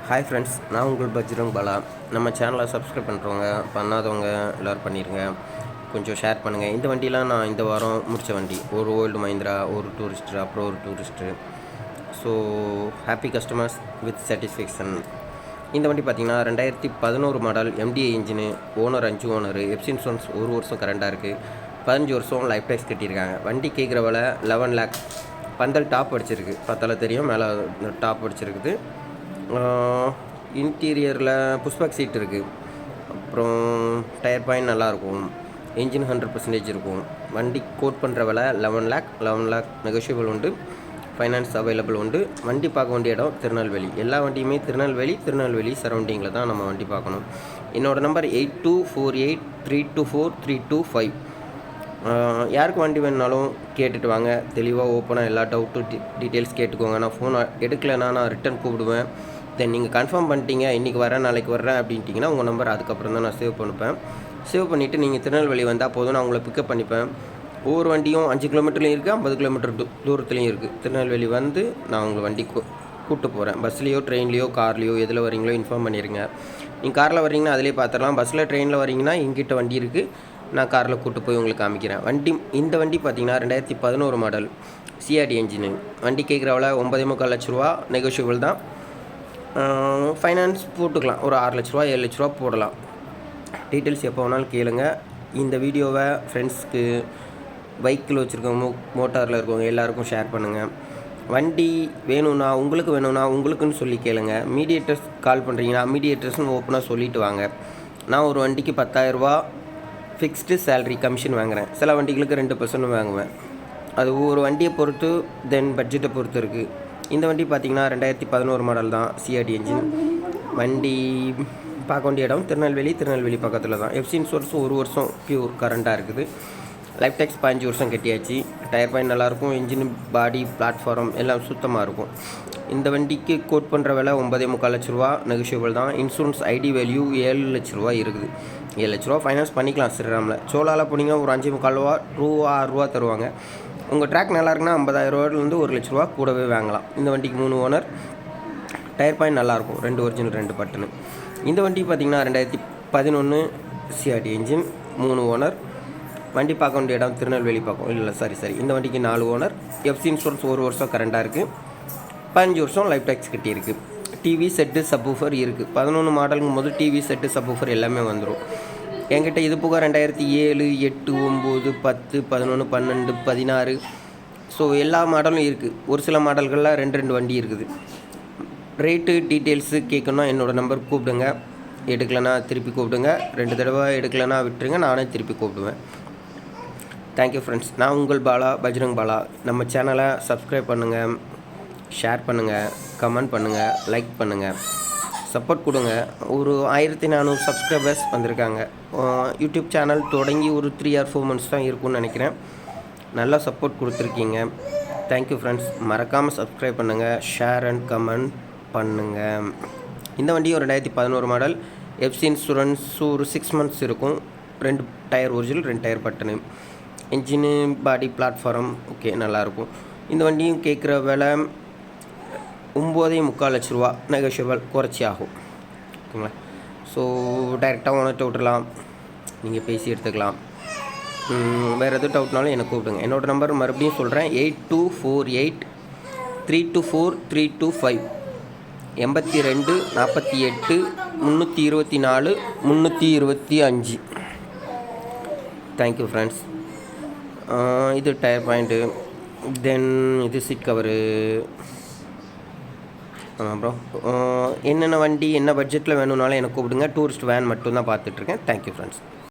Hi friends, நான் உங்கள் பஜ்ரங் பாலா. நம்ம சேனலை சப்ஸ்கிரைப் பண்ணுறவங்க, பண்ணாதவங்க எல்லோரும் பண்ணிடுங்க. கொஞ்சம் ஷேர் பண்ணுங்கள். இந்த வண்டிலாம் நான் இந்த வாரம் முடித்த வண்டி. ஒரு ஓல்டு மஹிந்திரா, ஒரு டூரிஸ்டர், அப்புறம் ஒரு tourist. So happy customers with satisfaction. இந்த வண்டி பார்த்திங்கன்னா 2011 model, MDI engine, owner 5 owner, FC insurance 1 வருஷம் கரண்டாக இருக்குது, 15 வருஷம் லைஃப் டேக்ஸ் கட்டியிருக்காங்க. வண்டி கேட்குற விலை 11 லேக். பந்தல் டாப் அடிச்சிருக்கு, பார்த்தால தெரியும், மேலே டாப் அடிச்சிருக்குது. இன்டீரியரில் புஷ்பேக் சீட் இருக்குது. அப்புறம் டயர் பாயிண்ட் நல்லாயிருக்கும். இன்ஜின் 100% இருக்கும். வண்டி கோட் பண்ணுற விலை 11 லேக் நெகோஷியபிள் உண்டு. ஃபைனான்ஸ் அவைலபிள் உண்டு. வண்டி பார்க்க வேண்டிய இடம் திருநெல்வேலி. எல்லா வண்டியுமே திருநெல்வேலி சரௌண்டிங்கில் தான் நம்ம வண்டி பார்க்கணும். என்னோடய நம்பர் 8248324325. யாருக்கு வண்டி வேணுனாலும் கேட்டுட்டு வாங்க. தெளிவாக ஓப்பனாக எல்லா டவுட்டு டீட்டெயில்ஸ் கேட்டுக்கோங்க. நான் ஃபோன் எடுக்கலைன்னா நான் ரிட்டன் கூப்பிடுவேன். தென் நீங்கள் கன்ஃபார்ம் பண்ணிட்டீங்க, இன்றைக்கி வரேன் நாளைக்கு வர்றேன் அப்படின்ட்டிங்கன்னா உங்கள் நம்பர் அதுக்கப்புறம் தான் நான் சேவ் பண்ணிப்பேன். சேவ் பண்ணிவிட்டு நீங்கள் திருநெல்வேலி வந்தால் போதும், நான் உங்களை பிக்கப் பண்ணிப்பேன். ஒவ்வொரு வண்டியும் 5 கிலோமீட்டர்லையும் இருக்குது, 50 கிலோமீட்டர் தூரத்துலையும் இருக்குது. திருநெல்வேலி வந்து நான் உங்களை வண்டி கூப்பிட்டு போகிறேன். பஸ்லேயோ ட்ரெயின்லேயோ கார்லேயோ எதில் வரீங்களோ இன்ஃபார்ம் பண்ணிடுங்க. நீங்கள் காரில் வரீங்கன்னா அதிலே பார்த்துடலாம். பஸ்ஸில் ட்ரெயினில் வரீங்கன்னா எங்கிட்ட வண்டி இருக்குது, நான் காரில் கூப்பிட்டு போய் உங்களுக்கு காமிக்கிறேன். இந்த வண்டி பார்த்திங்கன்னா 2011 மாடல், சிஆர்டி என்ஜினு. வண்டி கேட்குறவள 9.25 லட்ச ரூபா, நெகோஷியபிள் தான். ஃபைனான்ஸ் போட்டுக்கலாம், ஒரு 6 லட்ச ரூபா 7 லட்ச ரூபா போடலாம். டீட்டெயில்ஸ் எப்போ வேணாலும் கேளுங்க. இந்த வீடியோவை ஃப்ரெண்ட்ஸ்க்கு, பைக்கில் வச்சுருக்கவங்க, மோட்டாரில் இருக்கவங்க எல்லாேருக்கும் ஷேர் பண்ணுங்கள். வண்டி வேணும்னா உங்களுக்குன்னு சொல்லி கேளுங்க. மீடியேட்டர்ஸ் கால் பண்ணுறீங்கன்னா மீடியேட்டர்ஸ்னு ஓப்பனாக சொல்லிவிட்டு வாங்க. நான் ஒரு வண்டிக்கு 10,000 ரூபா ஃபிக்ஸ்டு சேலரி கமிஷன் வாங்குகிறேன். சில வண்டிகளுக்கு 2% வாங்குவேன். அது ஒவ்வொரு வண்டியை பொறுத்து, தென் பட்ஜெட்டை பொறுத்து இருக்குது. இந்த வண்டி பார்த்திங்கன்னா 2011 மாடல் தான், சிஆர்டி என்ஜின். வண்டி பார்க்க வேண்டிய இடம் திருநெல்வேலி பக்கத்தில் தான். எஃப்சி இன்சூரன்ஸ் 1 வருஷம் பியூர் கரண்ட்டாக இருக்குது. லைஃப் டேக்ஸ் 15 வருஷம் கட்டியாச்சு. டயர் பாயிண்ட் நல்லாயிருக்கும். இன்ஜின், பாடி, பிளாட்ஃபார்ம் எல்லாம் சுத்தமாக இருக்கும். இந்த வண்டிக்கு கோட் பண்ணுற விலை 9.25 லட்ச ரூபா, நெகோஷியபிள் தான். இன்சூரன்ஸ் ஐடி வேல்யூ 7 லட்ச ரூபா இருக்குது. 7 லட்ச ரூபா ஃபைனான்ஸ் பண்ணிக்கலாம் ஸ்ரீராமில். சோலாவில் போனீங்கன்னா ஒரு 5.25 ரூபா 6 ரூபா தருவாங்க. உங்கள் ட்ராக் நல்லா இருக்குன்னா 50,000 ரூபாயிலேருந்து 1 லட்ச ரூபா கூடவே வாங்கலாம். இந்த வண்டிக்கு 3 ஓனர். டயர் பாயிண்ட் நல்லாயிருக்கும், 2 ஒரிஜினல் 2 பட்டனு. இந்த வண்டி பார்த்திங்கன்னா 2011 சிஆர்டி என்ஜின், 3 ஓனர். வண்டி பார்க்க வேண்டிய இடம் திருநெல்வேலி பக்கம். இல்லை சரி இந்த வண்டிக்கு 4 ஓனர். எஃப்சி இன்சூரன்ஸ் 1 வருஷம் கரண்டாக இருக்குது, 15 வருஷம் லைஃப் டேக்ஸ் கட்டி இருக்குது. டிவி செட்டு சப்வூஃபர் இருக்குது. 11 மாடலுங்கும் போது டிவி செட்டு சப்வூஃபர் எல்லாமே வந்துடும். என்கிட்ட இது போக 2007, 8, 9, 10, 11, 12, 16 ஸோ எல்லா மாடலும் இருக்குது. ஒரு சில மாடல்களில் 2 வண்டி இருக்குது. ரேட்டு டீட்டெயில்ஸு கேட்கணுன்னா என்னோடய நம்பர் கூப்பிடுங்க. எடுக்கலைன்னா திருப்பி கூப்பிடுங்க. 2 தடவை எடுக்கலைன்னா விட்டுருங்க, நானே திருப்பி கூப்பிடுவேன். Thank you friends. நான் உங்கள் பாலா, பஜ்ரங் பாலா. நம்ம சேனலை சப்ஸ்கிரைப் பண்ணுங்கள், ஷேர் பண்ணுங்கள், கமெண்ட் பண்ணுங்கள், லைக் பண்ணுங்கள், சப்போர்ட் கொடுங்க. ஒரு 1400 சப்ஸ்கிரைபர்ஸ் வந்திருக்காங்க. யூடியூப் சேனல் தொடங்கி ஒரு 3 or 4 months தான் இருக்கும்னு நினைக்கிறேன். நல்லா சப்போர்ட் கொடுத்துருக்கீங்க. Thank you friends. மறக்காமல் சப்ஸ்கிரைப் பண்ணுங்கள், ஷேர் அண்ட் கமெண்ட் பண்ணுங்கள். இந்த வண்டியும் 2011 மாடல், எஃப்சி இன்சூரன்ஸ் ஒரு 6 months இருக்கும். 2 டயர் ஒரிஜினல், 2 டயர் பட்டனு. இன்ஜினு, பாடி, பிளாட்ஃபார்ம் ஓகே, நல்லாயிருக்கும். இந்த வண்டியும் கேட்குற விலை 9.25 லட்ச ரூபா, நெகோஷியபிள், குறைச்சி ஆகும். ஓகேங்களா? ஸோ டைரெக்டாக ஓனர்கிட்ட விட்டுடலாம், நீங்கள் பேசி எடுத்துக்கலாம். வேறு எதுவும் டவுட்னாலும் எனக்கு கூப்பிடுங்க. என்னோடய நம்பர் மறுபடியும் சொல்கிறேன், 8248324325, 82 48 324 325. Thank you friends. இது டயர் பாயிண்ட்டு, தென் இது சீட் கவரு. அப்புறம் என்னென்ன வண்டி என்ன பட்ஜெட்டில் வேணும்னாலும் எனக்கு கூப்பிடுங்க. டூரிஸ்ட் வேன் மட்டும்தான் பார்த்துட்ருக்கேன். Thank you friends.